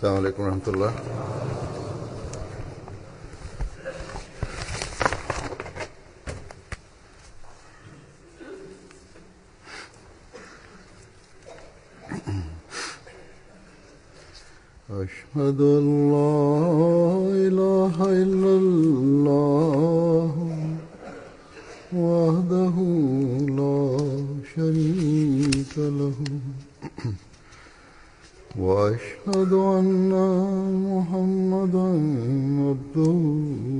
السلام عليكم ورحمة الله. أشهد أن لا إله إلا الله وحده لا شريك له وأشهد أن محمدا عبده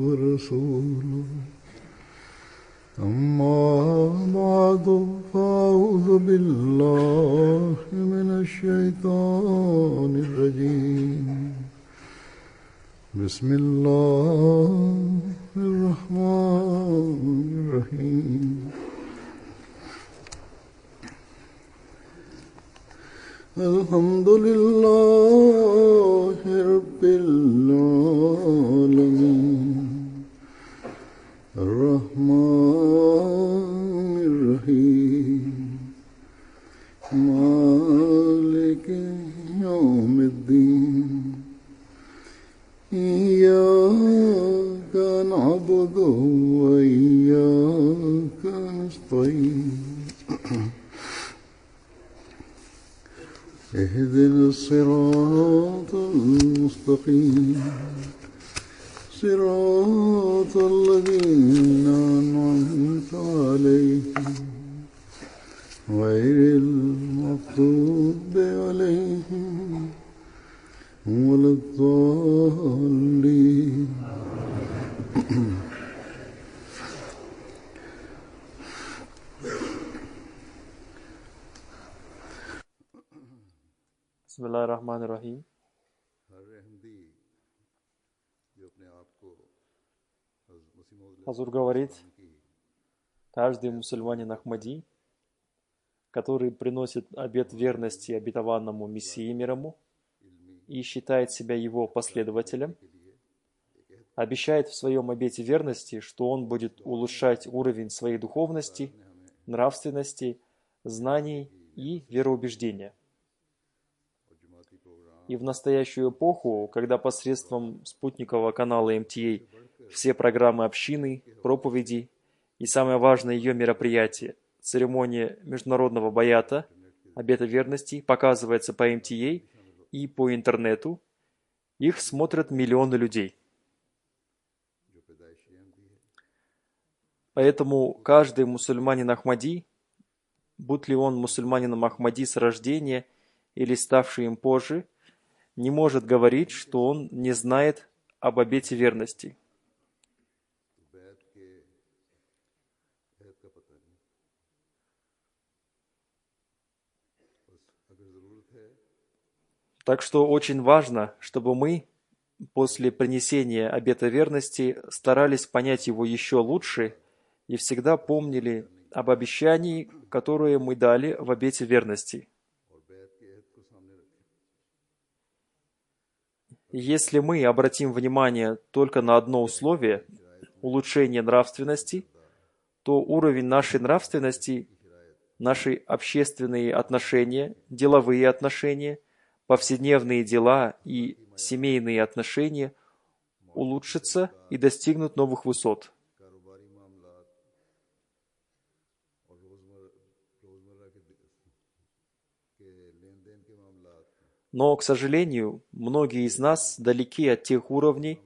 ورسوله أما بعد فأعوذ بالله من الشيطان الرجيم بسم الله الرحمن الرحيم الحمد لله رب العالمين الرحمن الرحيم مالك يوم الدين إياك نعبد وإياك نستعين اهدنا الصراط المستقيم صراط الذين أنعمت عليهم غير المغضوب عليهم ولا الضالين. Бисмиллахир-рахманир-рахим. Хазур говорит, каждый мусульманин Ахмади, который приносит обет верности обетованному Мессии мир ему и считает себя его последователем, обещает в своем обете верности, что он будет улучшать уровень своей духовности, нравственности, знаний и вероубеждения. И в настоящую эпоху, когда посредством спутникового канала МТА все программы общины, проповеди и самое важное ее мероприятие, церемония международного баята, обета верности, показывается по МТА и по интернету, их смотрят миллионы людей. Поэтому каждый мусульманин Ахмади, будь ли он мусульманином Ахмади с рождения или ставший им позже, не может говорить, что он не знает об обете верности. Так что очень важно, чтобы мы после принесения обета верности старались понять его еще лучше и всегда помнили об обещании, которое мы дали в обете верности. Если мы обратим внимание только на одно условие – улучшение нравственности, то уровень нашей нравственности, наши общественные отношения, деловые отношения, повседневные дела и семейные отношения улучшатся и достигнут новых высот. Но, к сожалению, многие из нас далеки от тех уровней,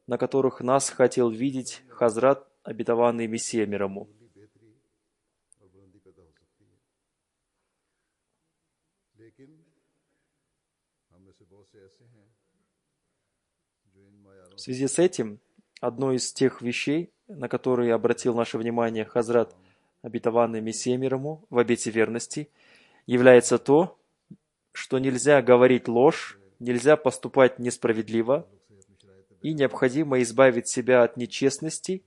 на которых нас хотел видеть Хазрат, обетованный Мессия мир ему. В связи с этим, одной из тех вещей, на которые обратил наше внимание Хазрат, обетованный Мессия мир ему, в обете верности, является то, что нельзя говорить ложь, нельзя поступать несправедливо, и необходимо избавить себя от нечестности,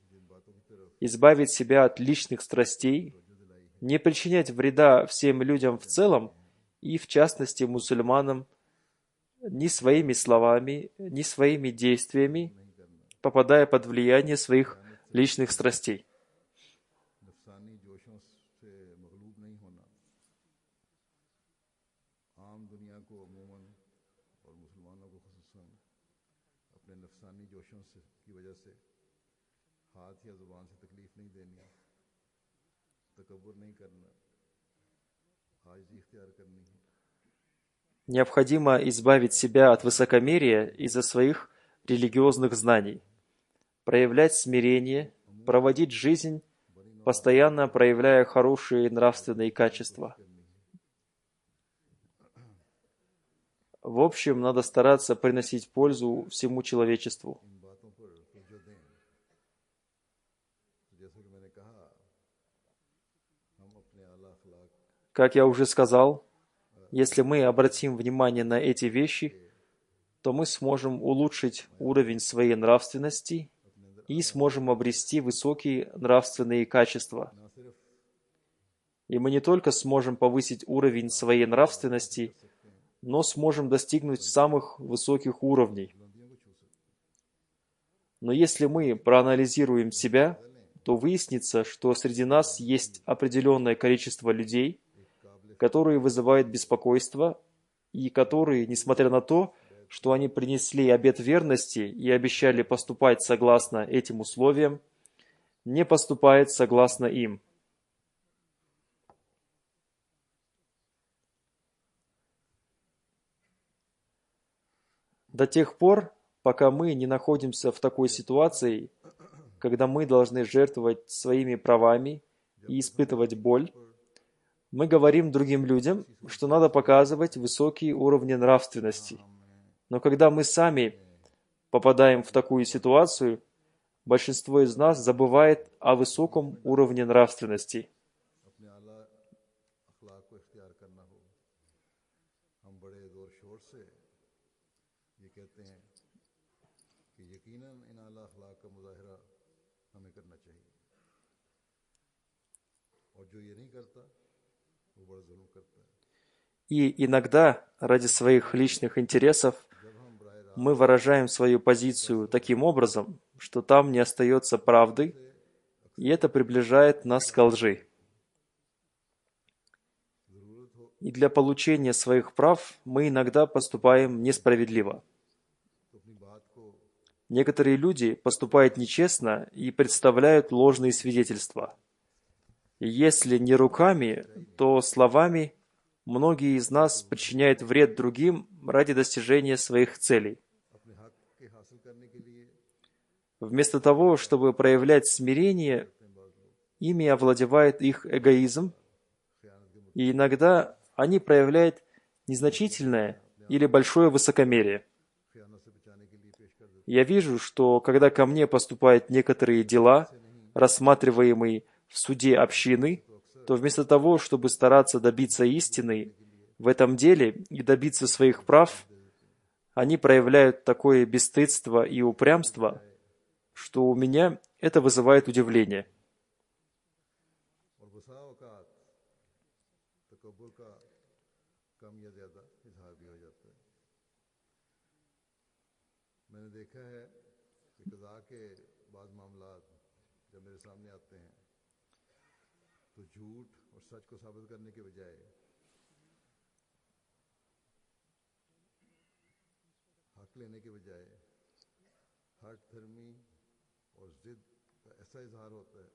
избавить себя от личных страстей, не причинять вреда всем людям в целом и, в частности, мусульманам, ни своими словами, ни своими действиями, попадая под влияние своих личных страстей. अपने नफसानी जोशों से की वजह से हाथ या जुबान से तकलीफ नहीं देनी, तकब्बुर नहीं करना, आजिज़ी इख्तियार करनी है। Необходимо избавить себя от высокомерия из-за своих религиозных знаний, проявлять смирение, проводить жизнь, постоянно проявляя хорошие нравственные качества. В общем, надо стараться приносить пользу всему человечеству. इन बातों पर तवज्जो दें। तो जैसा कि मैंने कहा, हम अपने आला अखलाक Как я уже сказал, если мы обратим внимание на эти вещи, то мы сможем улучшить уровень своей нравственности и сможем обрести высокие нравственные качества. न सिर्फ И мы не только сможем повысить уровень своей нравственности, но сможем достигнуть самых высоких уровней. बुलंदियों को छू सकते हैं। Но если мы проанализируем себя, то выяснится, что среди нас есть определенное количество людей, которые вызывают беспокойство и которые, несмотря на то, что они принесли обет верности и обещали поступать согласно этим условиям, не поступают согласно им. До тех пор, пока мы не находимся в такой ситуации, когда мы должны жертвовать своими правами и испытывать боль, мы говорим другим людям, что надо показывать высокие уровни нравственности. Но когда мы сами попадаем в такую ситуацию, большинство из нас забывает о высоком уровне нравственности. अपने आला अखलाक को इख्तियार करना हो, हम बड़े ज़ोर शोर से ये कहते हैं कि यकीनन इन आला अखलाक का मुजाहरा हमें करना चाहिए, और जो ये नहीं करता वो बड़ा जुल्म करता है। И иногда, ради своих личных интересов, जब हम बराह रास्त мы выражаем свою позицию таким образом, что там не остается правды, и это приближает нас к лжи. ज़रूरत हो И для получения своих прав мы иногда поступаем несправедливо. तो अपनी बात को Некоторые люди поступают нечестно и представляют ложные свидетельства. И если не руками, то словами многие из нас причиняют вред другим ради достижения своих целей. अपने हक के हासिल करने के लिए Вместо того, чтобы проявлять смирение, ими овладевает их эгоизм, и иногда они проявляют незначительное или большое высокомерие. खयानत से बचाने के लिए पेश कर देते Я вижу, что когда ко мне поступают некоторые дела, рассматриваемые в суде общины, то вместо того, чтобы стараться добиться истины в этом деле и добиться своих прав, они проявляют такое бесстыдство и упрямство, что у меня это вызывает удивление. और बसा औकात तकब्बुर का कम या ज़्यादा इजहार भी हो जाता है। मैंने देखा है कि कज़ा के बाज़ मामलात जब मेरे सामने आते हैं तो झूठ और सच को साबित करने के बजाय हक लेने के बजाय हठ धर्मी और जिद का ऐसा इजहार होता है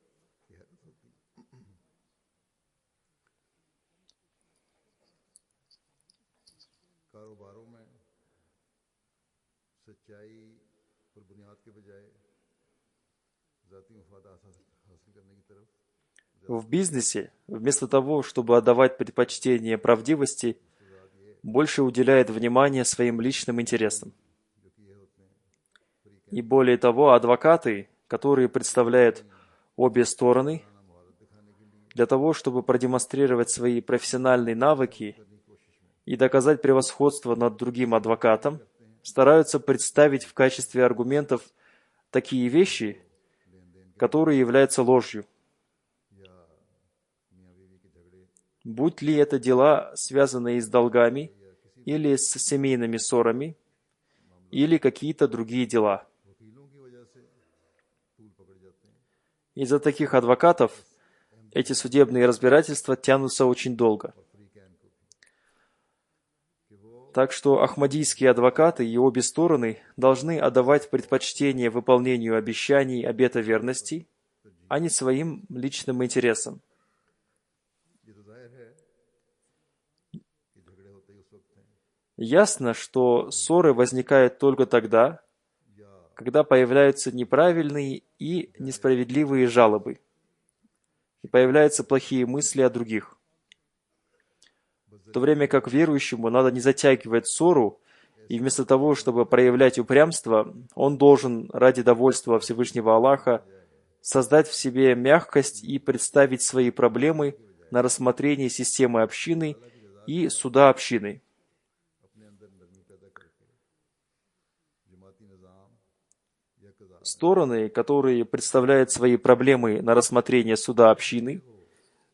कि हैरत होती है। कारोबारों में सच्चाई पर बुनियाद के बजाय ज़ाती मफाद हासिल करने की तरफ В бизнесе, вместо того, чтобы отдавать предпочтение правдивости, больше уделяет внимание своим личным интересам. जो कि ये होते हैं И более того, адвокаты, которые представляют обе стороны, для того, чтобы продемонстрировать свои профессиональные навыки и доказать превосходство над другим адвокатом, стараются представить в качестве аргументов такие вещи, которые являются ложью. या मियाँ बीवी के झगड़े Будь ли это дела, связанные с долгами, или с семейными ссорами, или какие-то другие дела. वकीलों की वजह से तूल पकड़ जाते हैं। Из-за таких адвокатов эти судебные разбирательства тянутся очень долго. और फ्री कैन को भी कि वो Так что ахмадийские адвокаты и обе стороны должны отдавать предпочтение выполнению обещаний обета верности, а не своим личным интересам. ये तो जाहिर है कि झगड़े होते ही उस वक्त हैं Ясно, что ссоры возникают только тогда, या когда появляются неправильные и несправедливые жалобы, и появляются плохие мысли о других. В то время как верующему надо не затягивать ссору, и вместо того, чтобы проявлять упрямство, он должен ради довольства Всевышнего Аллаха создать в себе мягкость и представить свои проблемы на рассмотрение системы общины и суда общины. अपने अंदर नरमी पैदा करके जमाती निज़ाम या कज़ा Стороны, которые представляют свои проблемы на рассмотрение суда общины,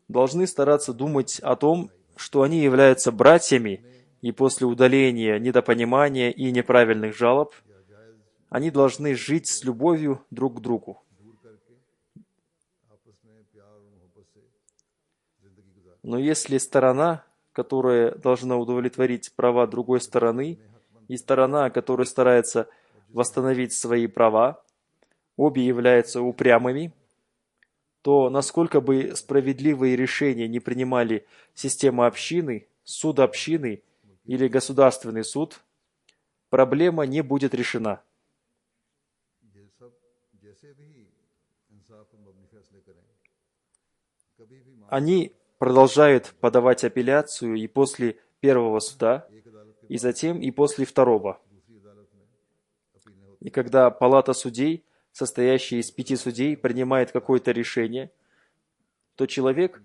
должны стараться думать о том, что они являются братьями, и после удаления недопонимания и неправильных жалоб, они должны жить с любовью друг к другу. दूर करके आपस में प्यार और मोहब्बत से ज़िंदगी गुजार Но если сторона, которая должна удовлетворить права другой стороны, и сторона, которая старается восстановить свои права, обе являются упрямыми, то насколько бы справедливые решения не принимали система общины, суд общины или государственный суд, проблема не будет решена. ये सब जैसे भी इंसाफ पर मबनी फैसले करें कभी भी Они продолжают подавать апелляцию и после первого суда, एक अदालत के и затем и после второго. दूसरी अदालत में अपीलें होती И когда палата судей, состоящая из 5 судей, принимает какое-то решение, то человек,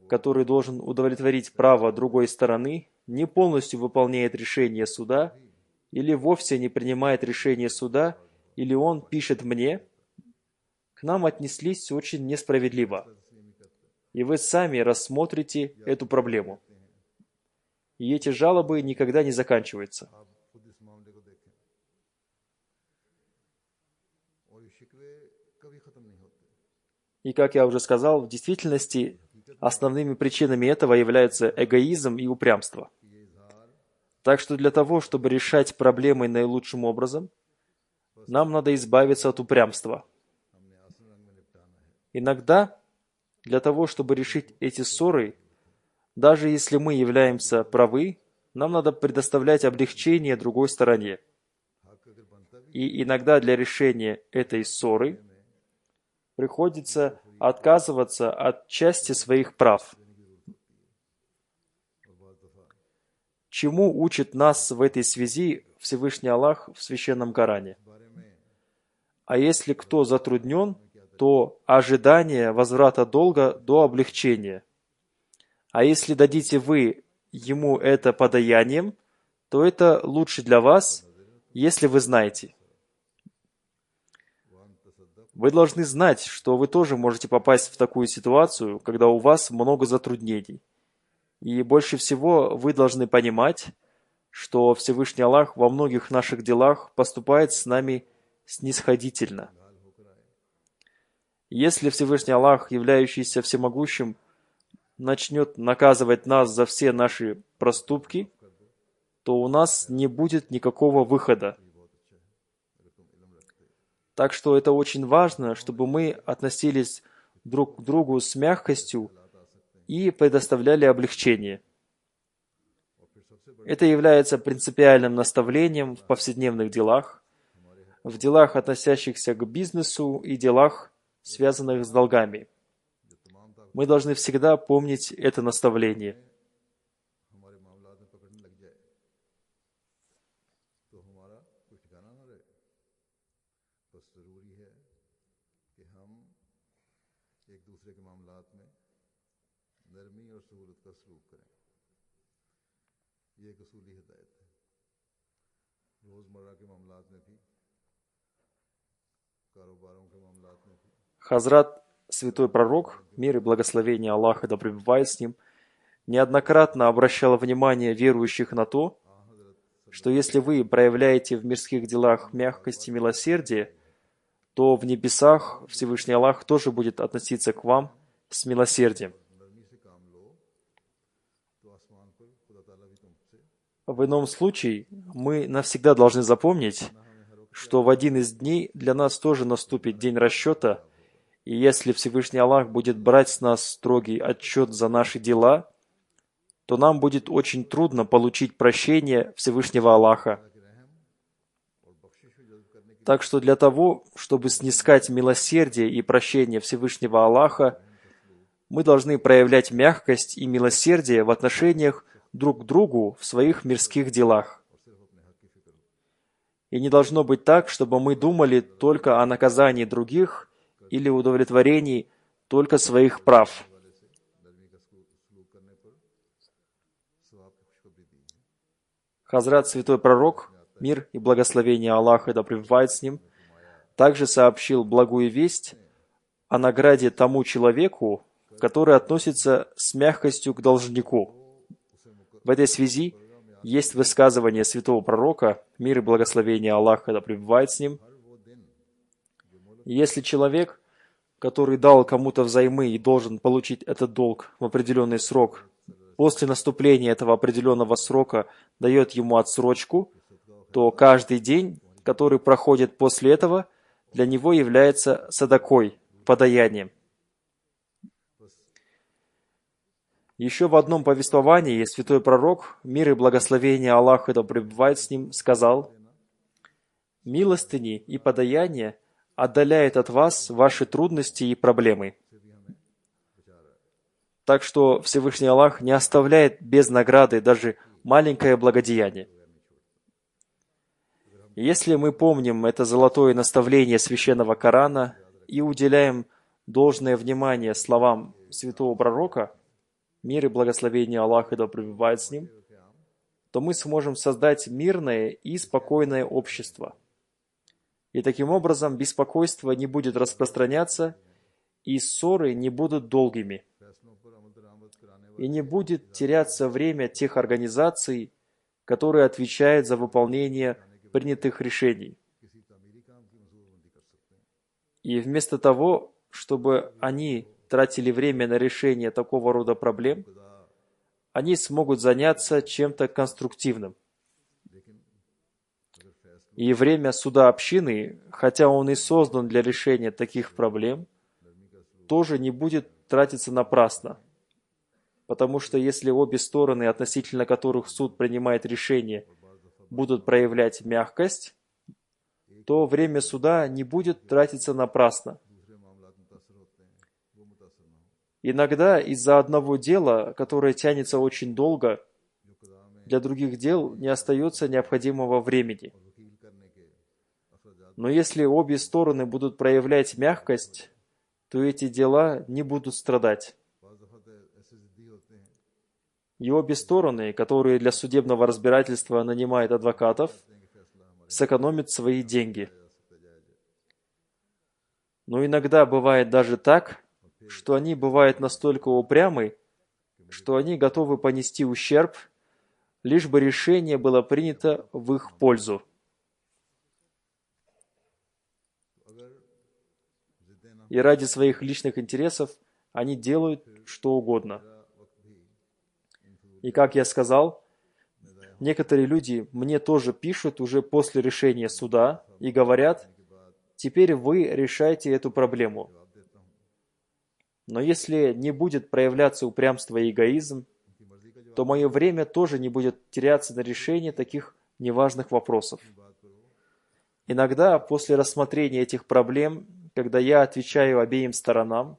который должен удовлетворить право другой стороны, не полностью выполняет решение суда, или вовсе не принимает решение суда, или он пишет мне, к нам отнеслись очень несправедливо, и вы сами рассмотрите эту проблему. И эти жалобы никогда не заканчиваются. आप खुद इस मामले को देखें और ये शिकवे कभी ख़त्म नहीं होते И, как я уже сказал, в действительности основными причинами этого являются эгоизм и упрямство. कि ये इजहार Так что для того, чтобы решать проблемы наилучшим образом, нам надо избавиться от упрямства. हमने आसन रंग में निपटाना है Иногда, для того, чтобы решить эти ссоры, даже если мы являемся правы, нам надо предоставлять облегчение другой стороне. हक अगर बनता भी И иногда для решения этой ссоры приходится отказываться от части своих прав. और बहुत दफ़ा Чему учит нас в этой связи Всевышний Аллах в Священном Коране? इस बारे में А если кто затруднен, то ожидание возврата долга до облегчения. А если дадите вы ему это подаянием, то это лучше для вас, если вы знаете. Вы должны знать, что вы тоже можете попасть в такую ситуацию, когда у вас много затруднений. И больше всего вы должны понимать, что Всевышний Аллах во многих наших делах поступает с нами снисходительно. Если Всевышний Аллах, являющийся всемогущим, начнет наказывать нас за все наши проступки, то у нас не будет никакого выхода. Так что это очень важно, чтобы мы относились друг к другу с мягкостью и предоставляли облегчение. Это является принципиальным наставлением в повседневных делах, в делах, относящихся к бизнесу и делах, связанных с долгами. Мы должны всегда помнить это наставление. हमारे मामलात में पकड़ने लग जाए तो हमारा कोई ठिकाना ना रहे बस ज़रूरी है कि हम एक दूसरे के मामलात में नरमी और सहूलत का सलूक करें ये एक असूली हिदायत है रोज़मर्रा के मामलात में भी कारोबारों के मामलात में भी Хазрат, святой пророк, мир и благословение Аллаха да пребывает с ним, неоднократно обращал внимание верующих на то, что если вы проявляете в мирских делах мягкость и милосердие, то в небесах Всевышний Аллах тоже будет относиться к вам с милосердием. नरमी से काम लो तो आसमान पर खुदा ताला भी तुमसे В ином случае мы навсегда должны запомнить, что в один из дней для нас тоже наступит день расчета, и если Всевышний Аллах будет брать с нас строгий отчет за наши дела, то нам будет очень трудно получить прощение Всевышнего Аллаха. Так что для того, чтобы снискать милосердие и прощение Всевышнего Аллаха, мы должны проявлять мягкость и милосердие в отношениях друг к другу в своих мирских делах. И не должно быть так, чтобы мы думали только о наказании других или удовлетворении только своих прав. Хазрат Святой Пророк, мир и благословение Аллаха да пребывает с ним, также сообщил благую весть о награде тому человеку, который относится с мягкостью к должнику. В этой связи есть высказывание Святого Пророка, мир и благословение Аллаха да пребывает с ним. Если человек, который дал кому-то взаймы и должен получить этот долг в определенный срок, после наступления этого определенного срока дает ему отсрочку, то каждый день, который проходит после этого, для него является садакой, подаянием. Еще в одном повествовании святой пророк, мир и благословение Аллаха да пребывает с ним, сказал: «Милостыни и подаяние отдаляет от вас ваши трудности и проблемы». Так что Всевышний Аллах не оставляет без награды даже маленькое благодеяние. Если мы помним это золотое наставление священного Корана и уделяем должное внимание словам святого пророка, мир и благословение Аллаха да пребывает с ним, то мы сможем создать мирное и спокойное общество. И таким образом беспокойство не будет распространяться, и ссоры не будут долгими. И не будет теряться время тех организаций, которые отвечают за выполнение принятых решений. И вместо того, чтобы они тратили время на решение такого рода проблем, они смогут заняться чем-то конструктивным. И время суда общины, хотя он и создан для решения таких проблем, тоже не будет тратиться напрасно. Потому что если обе стороны, относительно которых суд принимает решение, будут проявлять мягкость, то время суда не будет тратиться напрасно. Иногда из-за одного дела, которое тянется очень долго, для других дел не остается необходимого времени. Но если обе стороны будут проявлять мягкость, то эти дела не будут страдать. И обе стороны, которые для судебного разбирательства нанимают адвокатов, сэкономят свои деньги. Но иногда бывает даже так, что они бывают настолько упрямы, что они готовы понести ущерб, лишь бы решение было принято в их пользу. И ради своих личных интересов они делают что угодно. И как я сказал, некоторые люди мне тоже пишут уже после решения суда и говорят: «Теперь вы решайте эту проблему». Но если не будет проявляться упрямство и эгоизм, то мое время тоже не будет теряться на решение таких неважных вопросов. Иногда после рассмотрения этих проблем, когда я отвечаю обеим сторонам,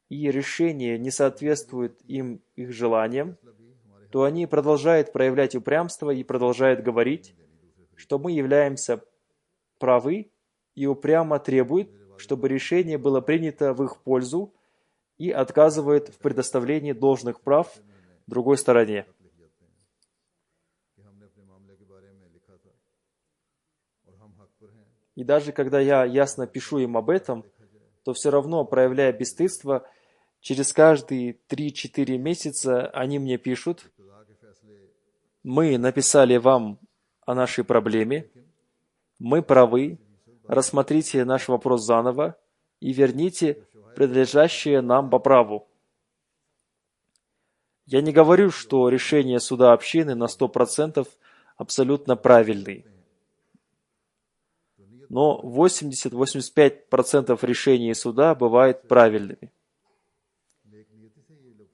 и решение не соответствует их желаниям, то они продолжают проявлять упрямство и продолжают говорить, что мы являемся правы, и упрямо требуют, чтобы решение было принято в их пользу, и отказывают в предоставлении должных прав другой стороне. И даже когда я ясно пишу им об этом, то все равно, проявляя бесстыдство, через каждые 3-4 месяца они мне пишут: «Мы написали вам о нашей проблеме, мы правы, рассмотрите наш вопрос заново и верните принадлежащее нам по праву». Я не говорю, что решения суда общины на 100% абсолютно правильные. Но 80-85% решений суда бывают правильными.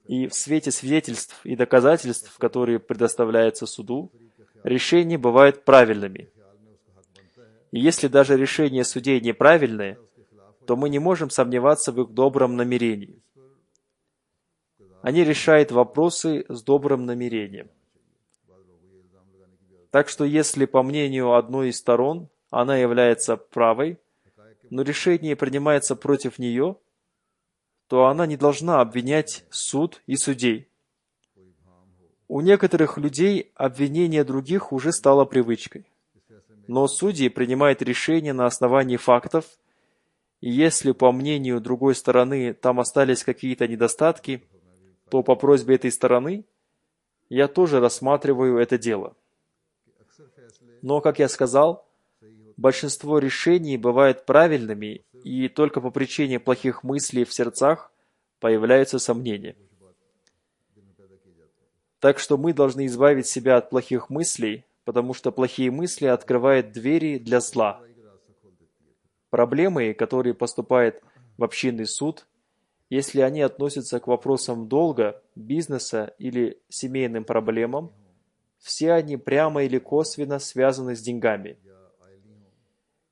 И в свете свидетельств и доказательств, которые предоставляются суду, решения бывают правильными. И если даже решения судей неправильные, то мы не можем сомневаться в их добром намерении. Они решают вопросы с добрым намерением. Так что если, по мнению одной из сторон, она является правой, но решение принимается против нее, то она не должна обвинять суд и судей. У некоторых людей обвинение других уже стало привычкой. Но судьи принимают решения на основании фактов, и если, по мнению другой стороны, там остались какие-то недостатки, то по просьбе этой стороны я тоже рассматриваю это дело. Но, как я сказал, большинство решений бывает правильными, и только по причине плохих мыслей в сердцах появляются сомнения. Так что мы должны избавить себя от плохих мыслей, потому что плохие мысли открывают двери для зла. Проблемы, которые поступают в общинный суд, если они относятся к вопросам долга, бизнеса или семейным проблемам, все они прямо или косвенно связаны с деньгами.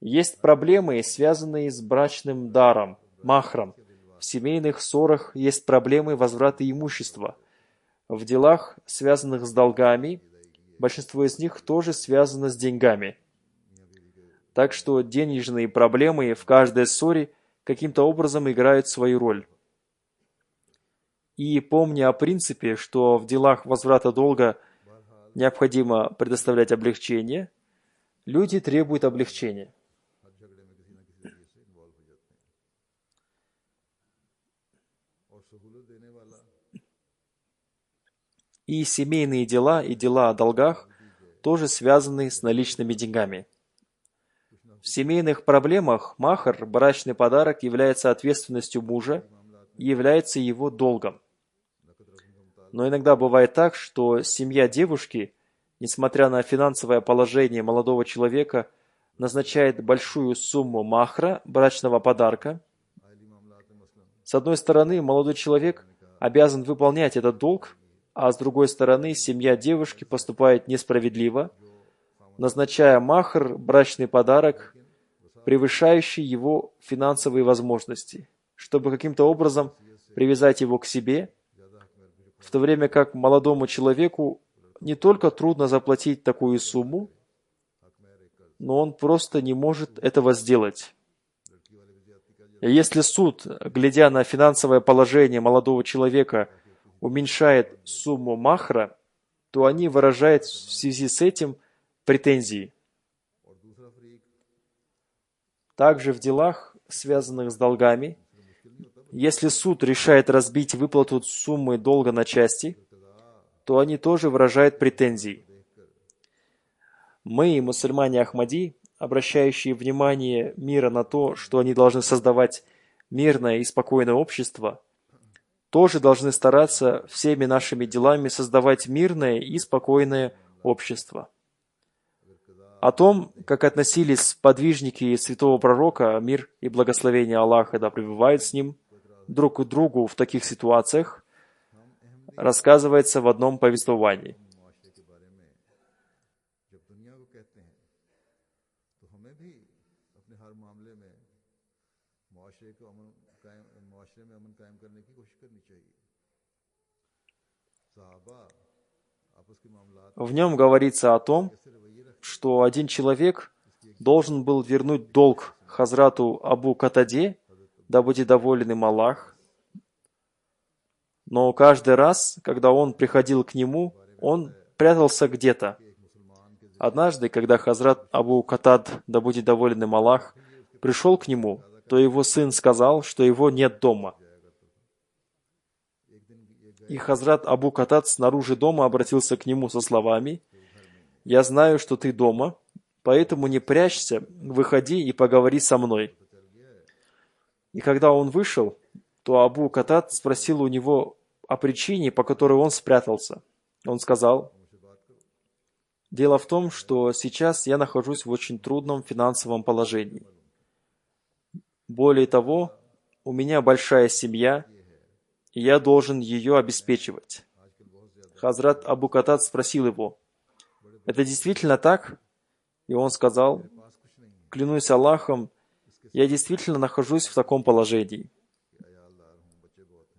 Есть проблемы, связанные с брачным даром, махром. В семейных ссорах есть проблемы возврата имущества. В делах, связанных с долгами, большинство из них тоже связано с деньгами. Так что денежные проблемы в каждой ссоре каким-то образом играют свою роль. И помня о принципе, что в делах возврата долга необходимо предоставлять облегчение, люди требуют облегчения. И семейные дела и дела о долгах тоже связаны с наличными деньгами. В семейных проблемах махар, брачный подарок, является ответственностью мужа и является его долгом. Но иногда бывает так, что семья девушки, несмотря на финансовое положение молодого человека, назначает большую сумму махра, брачного подарка. С одной стороны, молодой человек обязан выполнять этот долг, а с другой стороны, семья девушки поступает несправедливо, назначая махр, брачный подарок, превышающий его финансовые возможности, чтобы каким-то образом привязать его к себе, в то время как молодому человеку не только трудно заплатить такую сумму, но он просто не может этого сделать. И если суд, глядя на финансовое положение молодого человека, уменьшает сумму махра, то они выражают в связи с этим претензии. Также в делах, связанных с долгами, если суд решает разбить выплату суммы долга на части, то они тоже выражают претензии. Мы, мусульмане Ахмади, обращающие внимание мира на то, что они должны создавать мирное и спокойное общество, тоже должны стараться всеми нашими делами создавать мирное и спокойное общество. О том, как относились подвижники святого пророка, мир и благословение Аллаха да пребывает с ним, друг к другу в таких ситуациях, рассказывается в одном повествовании. В нем говорится о том, что один человек должен был вернуть долг Хазрату Абу Катаде, да будет доволен им Аллах. Но каждый раз, когда он приходил к нему, он прятался где-то. Однажды, когда Хазрат Абу Катад, да будет доволен им Аллах, пришел к нему, то его сын сказал, что его нет дома. И Хазрат Абу Катад снаружи дома обратился к нему со словами: «Я знаю, что ты дома, поэтому не прячься, выходи и поговори со мной». И когда он вышел, то Абу Катад спросил у него о причине, по которой он спрятался. Он сказал: «Дело в том, что сейчас я нахожусь в очень трудном финансовом положении. Более того, у меня большая семья, и я должен ее обеспечивать». Хазрат Абу Катад спросил его: «Это действительно так?» И он сказал: «Клянусь Аллахом, я действительно нахожусь в таком положении».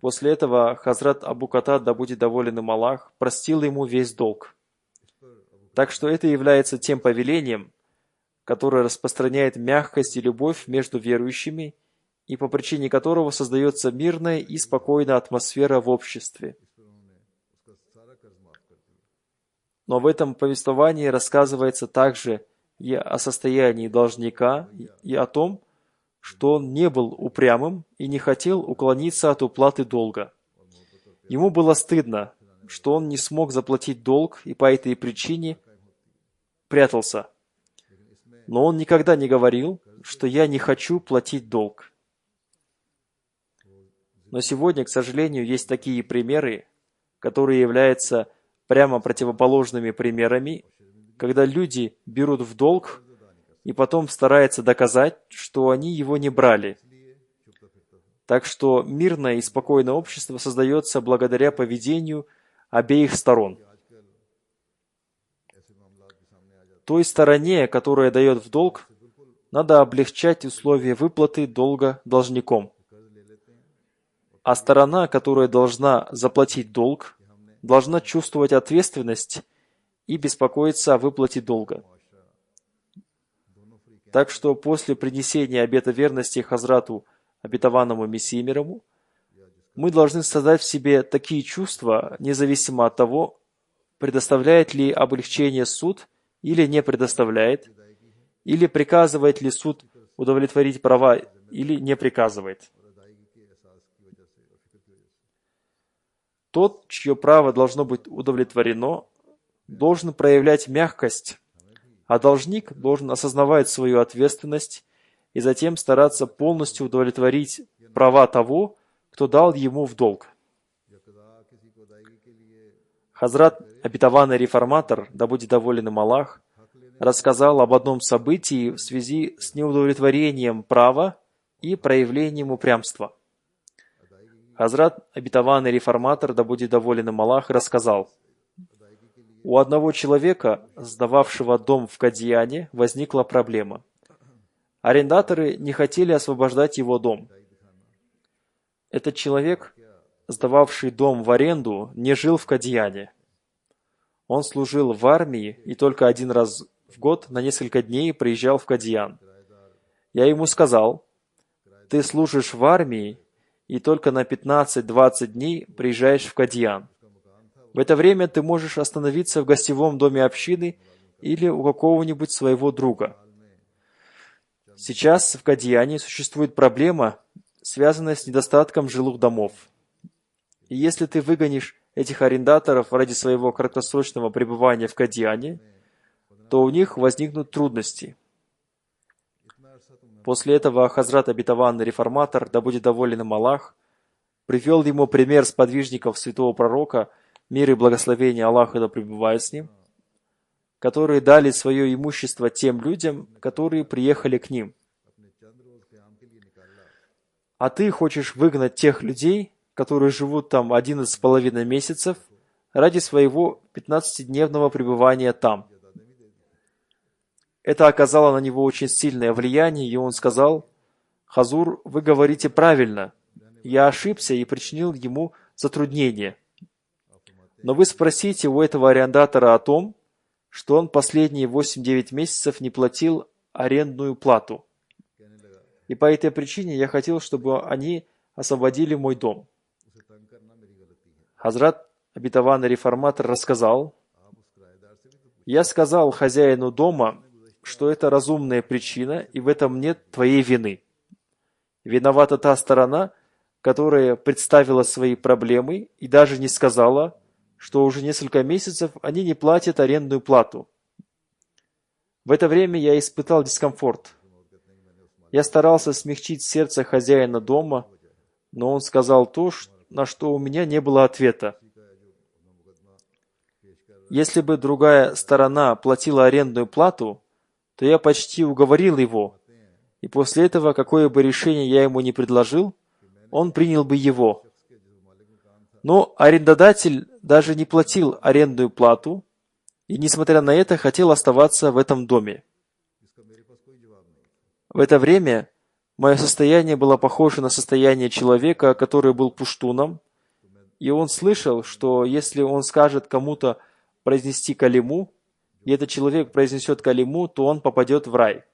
После этого Хазрат Абу Катад, да будет доволен им Аллах, простил ему весь долг. Так что это является тем повелением, которое распространяет мягкость и любовь между верующими, и по причине которого создается мирная и спокойная атмосфера в обществе. Но в этом повествовании рассказывается также и о состоянии должника, и о том, что он не был упрямым и не хотел уклониться от уплаты долга. Ему было стыдно, что он не смог заплатить долг и по этой причине прятался. Но он никогда не говорил, что «я не хочу платить долг». Но сегодня, к сожалению, есть такие примеры, которые являются прямо противоположными примерами, когда люди берут в долг и потом стараются доказать, что они его не брали. Так что мирное и спокойное общество создается благодаря поведению обеих сторон. Той стороне, которая дает в долг, надо облегчать условия выплаты долга должником. А сторона, которая должна заплатить долг, должна чувствовать ответственность и беспокоиться о выплате долга. Так что после принесения обета верности Хазрату обетованному Мессии мир, мы должны создать в себе такие чувства, независимо от того, предоставляет ли облегчение суд или не предоставляет, или приказывает ли суд удовлетворить права или не приказывает. Тот, чье право должно быть удовлетворено, должен проявлять мягкость, а должник должен осознавать свою ответственность и затем стараться полностью удовлетворить права того, кто дал ему в долг. Хазрат, обетованный реформатор, да будет доволен им Аллах, рассказал об одном событии в связи с неудовлетворением права и проявлением упрямства. Хазрат, обетованный реформатор, да будет доволен им Аллах, рассказал: у одного человека, сдававшего дом в Кадьяне, возникла проблема. Арендаторы не хотели освобождать его дом. Этот человек, сдававший дом в аренду, не жил в Кадьяне. Он служил в армии и только один раз в год на несколько дней приезжал в Кадьян. Я ему сказал: ты служишь в армии и только на 15-20 дней приезжаешь в Кадьян. В это время ты можешь остановиться в гостевом доме общины или у какого-нибудь своего друга. Сейчас в Кадьяне существует проблема, связанная с недостатком жилых домов. И если ты выгонишь этих арендаторов ради своего краткосрочного пребывания в Кадьяне, то у них возникнут трудности. После этого Хазрат, обетованный реформатор, да будет доволен им Аллах, привел ему пример сподвижников святого пророка, мир и благословение Аллаха да пребывает с ним, которые дали свое имущество тем людям, которые приехали к ним. А ты хочешь выгнать тех людей, которые живут там 11,5 месяцев, ради своего 15-дневного пребывания там. Это оказало на него очень сильное влияние, и он сказал: «Хазур, вы говорите правильно. Я ошибся и причинил ему затруднение. Но вы спросите у этого арендатора о том, что он последние 8-9 месяцев не платил арендную плату. И по этой причине я хотел, чтобы они освободили мой дом». Хазрат, обетованный реформатор, рассказал: «Я сказал хозяину дома, что это разумная причина, и в этом нет твоей вины. Виновата та сторона, которая представила свои проблемы и даже не сказала, что уже несколько месяцев они не платят арендную плату. В это время я испытал дискомфорт. Я старался смягчить сердце хозяина дома, но он сказал то, на что у меня не было ответа. Если бы другая сторона платила арендную плату, то я почти уговорил его, и после этого, какое бы решение я ему не предложил, он принял бы его. Но арендодатель даже не платил арендную плату, и, несмотря на это, хотел оставаться в этом доме. В это время мое состояние было похоже на состояние человека, который был пуштуном, и он слышал, что если он скажет кому-то произнести калиму, и этот человек произнесет калиму, то он попадет в рай.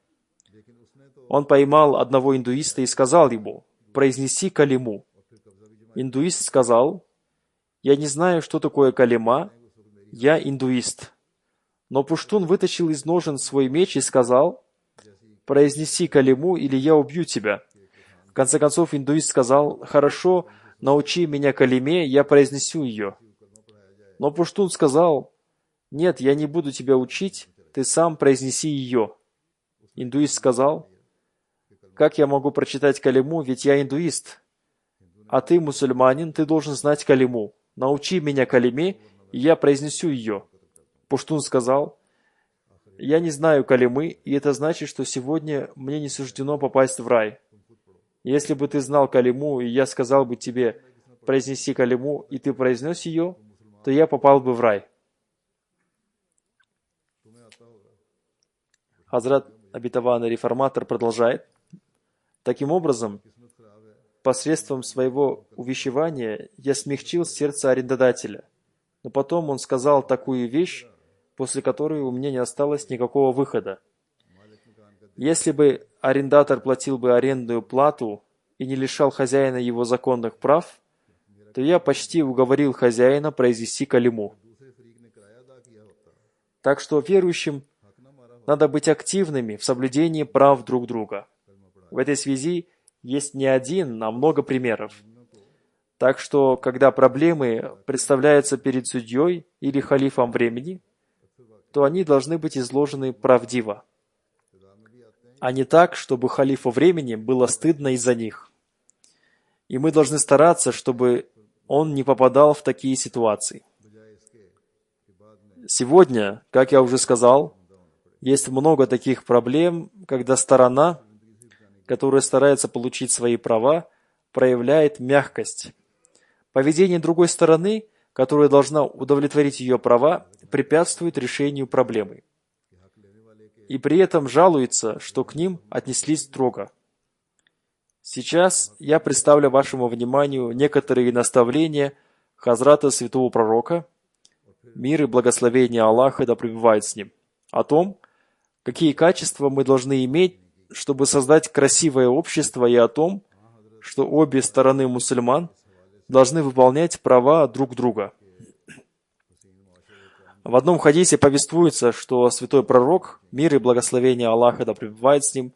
Он поймал одного индуиста и сказал ему: «Произнеси калиму». Индуист сказал: «Я не знаю, что такое калима, я индуист». Но пуштун вытащил из ножен свой меч и сказал: «Произнеси калиму, или я убью тебя». В конце концов, индуист сказал: «Хорошо, научи меня калиме, я произнесу ее». Но пуштун сказал: «Нет, я не буду тебя учить, ты сам произнеси ее». Индуист сказал: «Как я могу прочитать калиму, ведь я индуист? А ты, мусульманин, ты должен знать калиму. Научи меня калиме, и я произнесу ее». Пуштун сказал: «Я не знаю калимы, и это значит, что сегодня мне не суждено попасть в рай. Если бы ты знал калиму, и я сказал бы тебе: произнеси калиму, и ты произнес ее, то я попал бы в рай». Хазрат обетованный реформатор продолжает: «Таким образом, посредством своего увещевания я смягчил сердце арендодателя, но потом он сказал такую вещь, после которой у меня не осталось никакого выхода. Если бы арендатор платил бы арендную плату и не лишал хозяина его законных прав, то я почти уговорил хозяина произнести калиму. Так что верующим надо быть активными в соблюдении прав друг друга. В этой связи есть не один, а много примеров. Так что, когда проблемы представляются перед судьей или халифом времени, то они должны быть изложены правдиво, а не так, чтобы халифу времени было стыдно из-за них. И мы должны стараться, чтобы он не попадал в такие ситуации. Сегодня, как я уже сказал, есть много таких проблем, когда сторона, которая старается получить свои права, проявляет мягкость. Поведение другой стороны, которая должна удовлетворить ее права, препятствует решению проблемы. И при этом жалуется, что к ним отнеслись строго. Сейчас я представлю вашему вниманию некоторые наставления Хазрата Святого Пророка, мир и благословение Аллаха да пребывает с ним, о том, какие качества мы должны иметь, чтобы создать красивое общество, и о том, что обе стороны мусульман должны выполнять права друг друга. В одном хадисе повествуется, что святой пророк, мир и благословение Аллаха да пребывает с ним,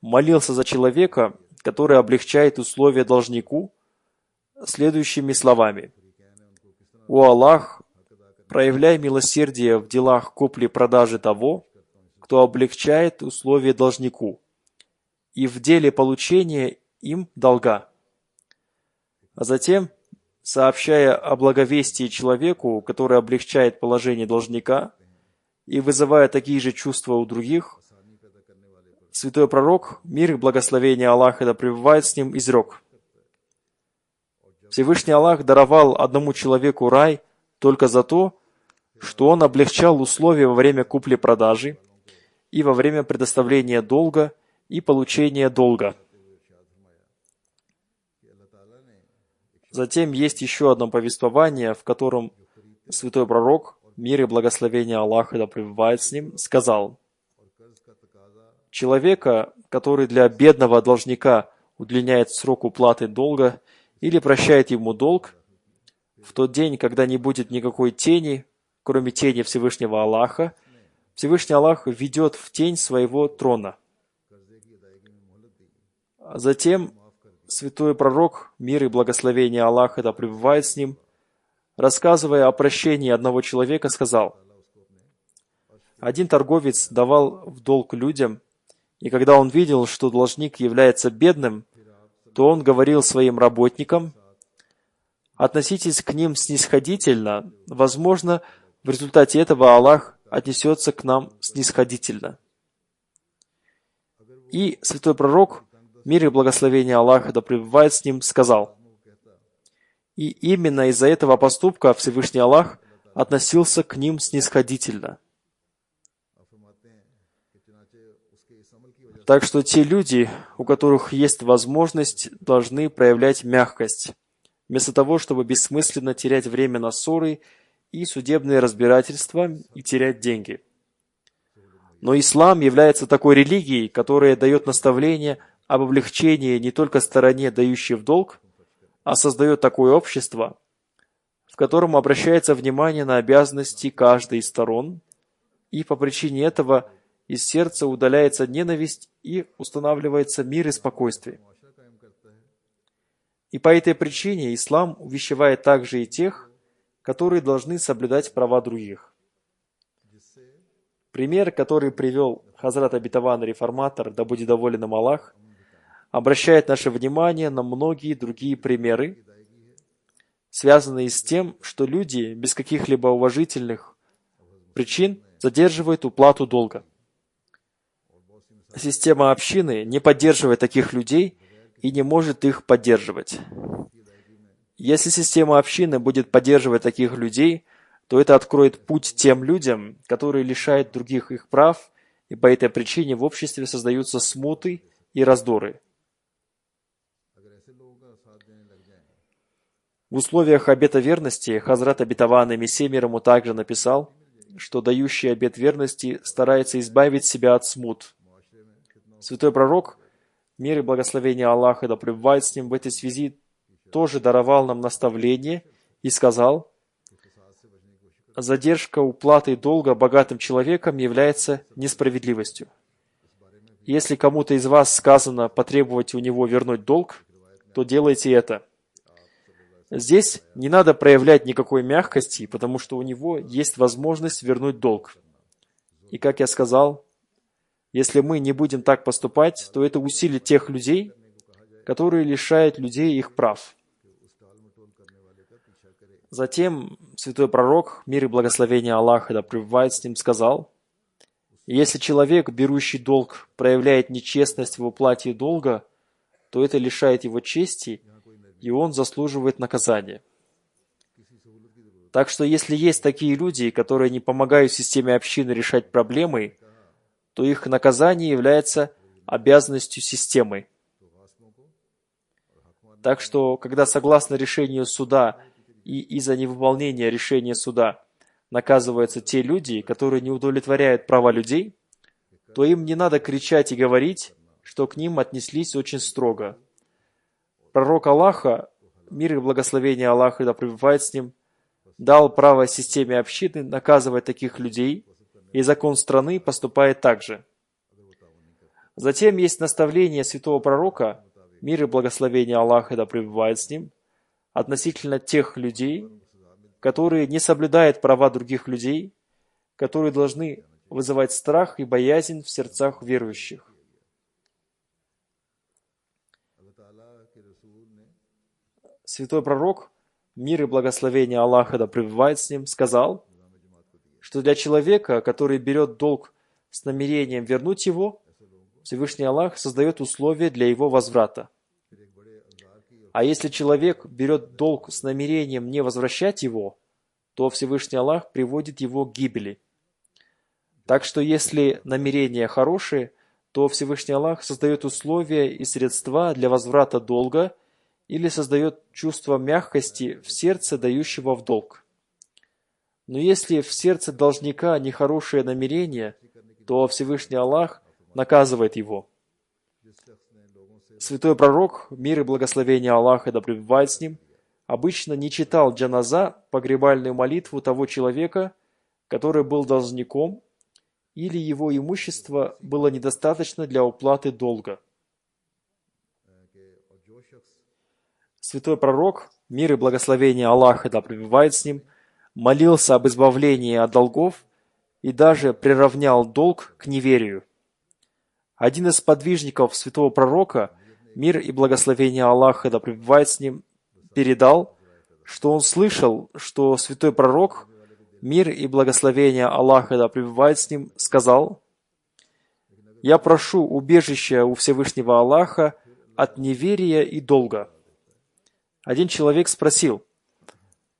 молился за человека, который облегчает условия должнику, следующими словами: «О Аллах, проявляй милосердие в делах купли-продажи того, кто облегчает условия должнику, и в деле получения им долга». А затем, сообщая о благовестии человеку, который облегчает положение должника и вызывая такие же чувства у других, святой пророк, мир и благословение Аллаха да пребывает с ним, изрек: Всевышний Аллах даровал одному человеку рай только за то, что он облегчал условия во время купли-продажи и во время предоставления долга и получения долга. Затем есть еще одно повествование, в котором святой пророк, мир и благословение Аллаха да пребывает с ним, сказал: «Человека, который для бедного должника удлиняет срок уплаты долга или прощает ему долг, в тот день, когда не будет никакой тени, кроме тени Всевышнего Аллаха, Всевышний Аллах ведет в тень своего трона». Затем святой пророк, мир и благословение Аллаха да пребывает с ним, рассказывая о прощении одного человека, сказал: один торговец давал в долг людям, и когда он видел, что должник является бедным, то он говорил своим работникам: относитесь к ним снисходительно, возможно, в результате этого Аллах отнесется к нам снисходительно. И святой пророк, мир и благословение Аллаха да пребывает с ним, сказал: и именно из-за этого поступка Всевышний Аллах относился к ним снисходительно. Так что те люди, у которых есть возможность, должны проявлять мягкость, вместо того, чтобы бессмысленно терять время на ссоры и судебные разбирательства и терять деньги. Но ислам является такой религией, которая дает наставление об облегчении не только стороне, дающей в долг, а создает такое общество, в котором обращается внимание на обязанности каждой из сторон, и по причине этого из сердца удаляется ненависть и устанавливается мир и спокойствие. И по этой причине ислам увещевает также и тех, которые должны соблюдать права других. Пример, который привел Хазрат Обетованный Реформатор, да будет доволен им Аллах, обращает наше внимание на многие другие примеры, связанные с тем, что люди без каких-либо уважительных причин задерживают уплату долга. Система общины не поддерживает таких людей и не может их поддерживать. Если система общины будет поддерживать таких людей, то это откроет путь тем людям, которые лишают других их прав, и по этой причине в обществе создаются смуты и раздоры. В условиях обета верности Хазрат Обетованный Мессия мир ему также написал, что дающий обет верности старается избавить себя от смут. Святой пророк, мир и благословение Аллаха да пребывает с ним, в этой связи тоже даровал нам наставление и сказал: задержка уплаты долга богатым человеком является несправедливостью. Если кому-то из вас сказано потребовать у него вернуть долг, то делайте это. Здесь не надо проявлять никакой мягкости, потому что у него есть возможность вернуть долг. И как я сказал, если мы не будем так поступать, то это усилит тех людей, которые лишают людей их прав. Затем святой пророк, мир и благословение Аллаха да пребывает с ним, сказал: если человек, берущий долг, проявляет нечестность в уплате долга, то это лишает его чести, и он заслуживает наказания. Так что если есть такие люди, которые не помогают системе общины решать проблемы, то их наказание является обязанностью системы. Так что, когда согласно решению суда и из-за невыполнения решения суда наказываются те люди, которые не удовлетворяют права людей, то им не надо кричать и говорить, что к ним отнеслись очень строго. Пророк Аллаха, мир и благословение Аллаха да пребывает с ним, дал право системе общины наказывать таких людей, и закон страны поступает так же. Затем есть наставление святого пророка, мир и благословение Аллаха да пребывает с ним, относительно тех людей, которые не соблюдают права других людей, которые должны вызывать страх и боязнь в сердцах верующих. Святой пророк, мир и благословение Аллаха да пребывает с ним, сказал, что для человека, который берет долг с намерением вернуть его, Всевышний Аллах создает условия для его возврата. А если человек берет долг с намерением не возвращать его, то Всевышний Аллах приводит его к гибели. Так что если намерения хорошие, то Всевышний Аллах создает условия и средства для возврата долга или создает чувство мягкости в сердце дающего в долг. Но если в сердце должника нехорошее намерение, то Всевышний Аллах наказывает его. Святой пророк, мир и благословение Аллаха да пребывает с ним, обычно не читал джаназа, погребальную молитву того человека, который был должником, или его имущество было недостаточно для уплаты долга. Святой пророк, мир и благословение Аллаха да пребывает с ним, молился об избавлении от долгов и даже приравнял долг к неверию. Один из подвижников святого пророка, мир и благословение Аллаха да пребывает с ним, передал, что он слышал, что святой пророк, мир и благословение Аллаха да пребывает с ним, сказал: «Я прошу убежища у Всевышнего Аллаха от неверия и долга». Один человек спросил: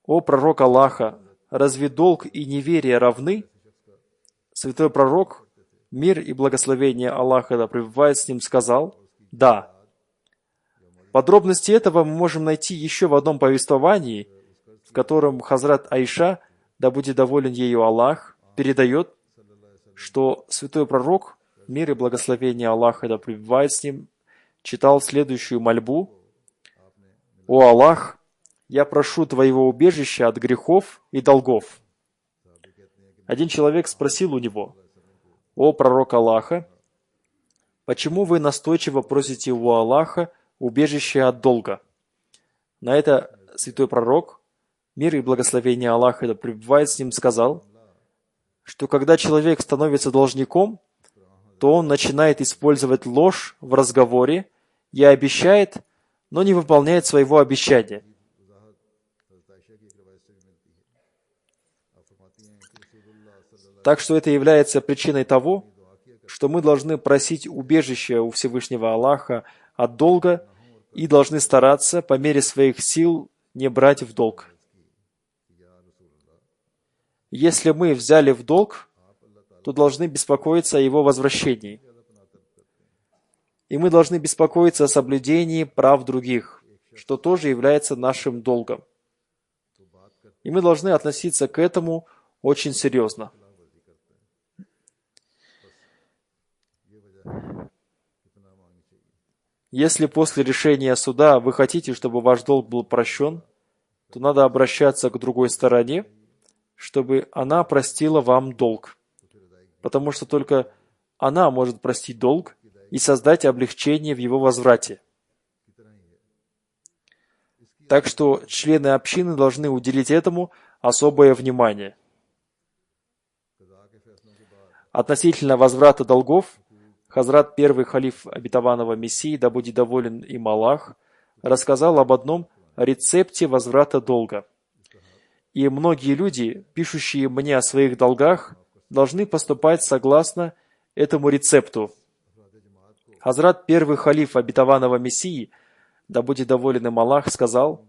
«О пророк Аллаха, разве долг и неверие равны?» Святой пророк, мир и благословение Аллаха да пребывает с ним, сказал: «Да». Подробности этого мы можем найти еще в одном повествовании, в котором Хазрат Аиша, да будет доволен ею Аллах, передает, что святой пророк, мир и благословение Аллаха да пребывает с ним, читал следующую мольбу: «О Аллах, я прошу Твоего убежища от грехов и долгов». Один человек спросил у него: «О пророк Аллаха, почему вы настойчиво просите у Аллаха убежище от долга?» На это святой пророк, мир и благословение Аллаха да пребывает с ним, сказал, что когда человек становится должником, то он начинает использовать ложь в разговоре и обещает, но не выполняет своего обещания. Так что это является причиной того, что мы должны просить убежища у Всевышнего Аллаха от долга и должны стараться по мере своих сил не брать в долг. Если мы взяли в долг, то должны беспокоиться о его возвращении. И мы должны беспокоиться о соблюдении прав других, что тоже является нашим долгом. И мы должны относиться к этому очень серьезно. Если после решения суда вы хотите, чтобы ваш долг был прощен, то надо обращаться к другой стороне, чтобы она простила вам долг. Потому что только она может простить долг и создать облегчение в его возврате. Так что члены общины должны уделить этому особое внимание. Относительно возврата долгов, Хазрат первый халиф обетованного Мессии, да будет доволен им Аллах, рассказал об одном рецепте возврата долга. И многие люди, пишущие мне о своих долгах, должны поступать согласно этому рецепту. Хазрат первый халиф обетованного Мессии, да будет доволен им Аллах, сказал: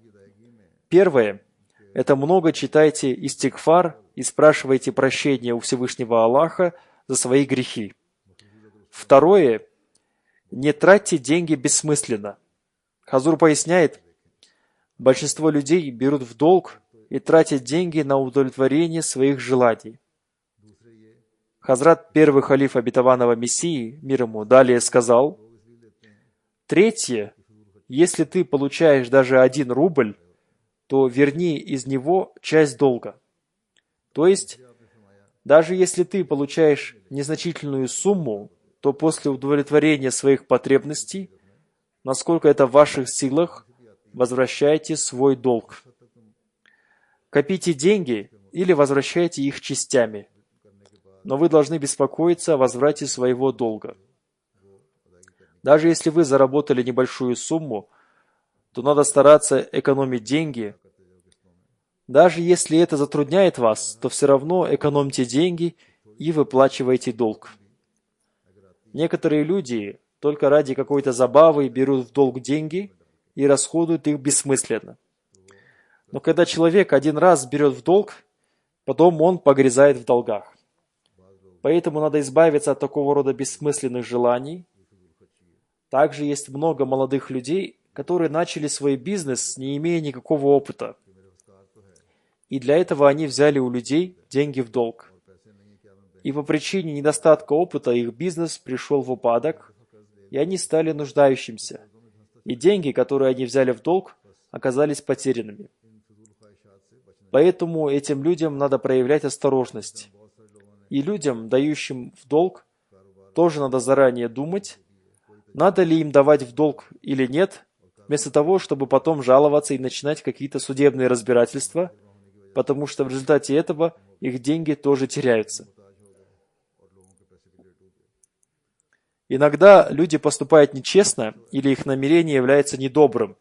«Первое – это много читайте истигфар и спрашивайте прощения у Всевышнего Аллаха за свои грехи. Второе – не тратьте деньги бессмысленно». Хазур поясняет, большинство людей берут в долг и тратят деньги на удовлетворение своих желаний. Хазрат первый халиф обетованного Мессии, мир ему, далее сказал: «Третье, если ты получаешь даже 1 рубль, то верни из него часть долга». То есть, даже если ты получаешь незначительную сумму, то после удовлетворения своих потребностей, насколько это в ваших силах, возвращайте свой долг. Копите деньги или возвращайте их частями, но вы должны беспокоиться о возврате своего долга. Даже если вы заработали небольшую сумму, то надо стараться экономить деньги. Даже если это затрудняет вас, то все равно экономьте деньги и выплачивайте долг. Некоторые люди только ради какой-то забавы берут в долг деньги и расходуют их бессмысленно. Но когда человек 1 раз берет в долг, потом он погрязает в долгах. Поэтому надо избавиться от такого рода бессмысленных желаний. Также есть много молодых людей, которые начали свой бизнес, не имея никакого опыта. И для этого они взяли у людей деньги в долг. И по причине недостатка опыта их бизнес пришел в упадок, и они стали нуждающимся. И деньги, которые они взяли в долг, оказались потерянными. Поэтому этим людям надо проявлять осторожность. И людям, дающим в долг, тоже надо заранее думать, надо ли им давать в долг или нет, вместо того, чтобы потом жаловаться и начинать какие-то судебные разбирательства, потому что в результате этого их деньги тоже теряются. Иногда люди поступают нечестно, или их намерение является недобрым,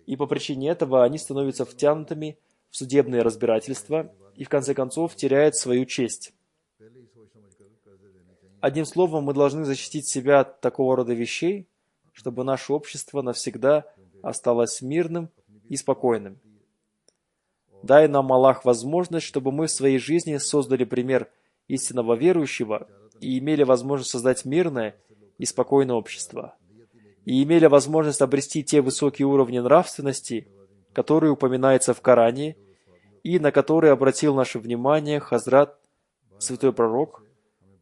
И по причине этого они становятся втянутыми в судебные разбирательства и в конце концов теряют свою честь. Одним словом, мы должны защитить себя от такого рода вещей, чтобы наше общество навсегда осталось мирным и спокойным. Дай нам, Аллах, возможность, чтобы мы в своей жизни создали пример истинного верующего и имели возможность создать мирное и спокойное общество, и имели возможность обрести те высокие уровни нравственности, которые упоминаются в Коране, и на которые обратил наше внимание Хазрат, святой пророк,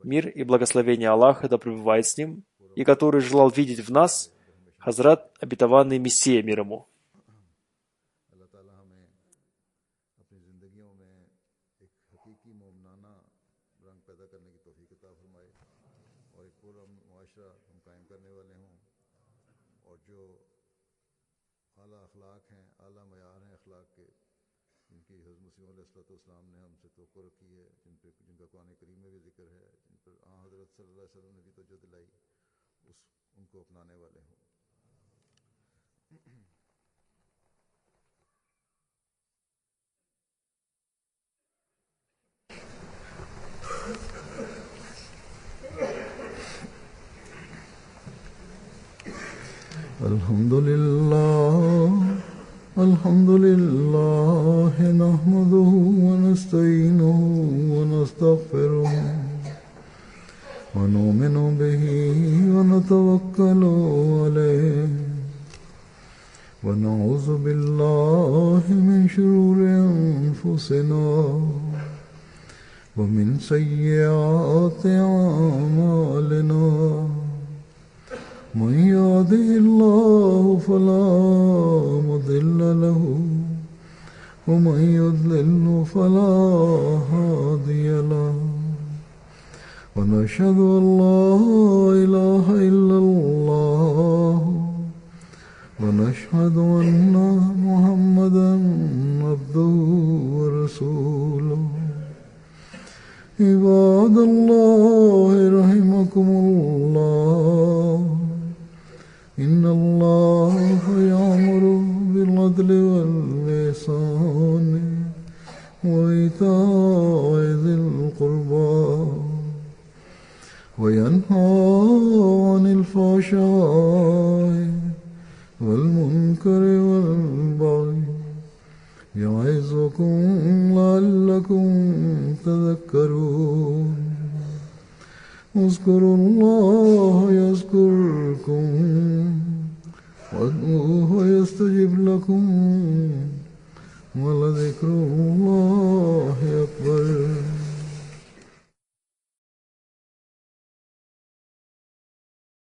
мир и благословение Аллаха да пребывает с ним, и который желал видеть в нас Хазрат, обетованный Мессия мир ему. الحمد لله نحمده ونستعينه ونستغفره ونؤمن به ونتوكل عليه ونعوذ بالله من شرور أنفسنا ومن سيئات أعمالنا من يهده الله فلا مضل له ومن يضلل فلا هادي له ونشهد أن لا إله إلا الله ونشهد أن محمدا عبده ورسوله عباد الله رحمكم الله إن الله يأمر بالعدل والإحسان وإيتاء ذي القربى وينهى عن الفحشاء والمنكر والبغي يعظكم لعلكم تذكرون اذكروا الله يذكركم وادعوه يستجب لكم ولذكر الله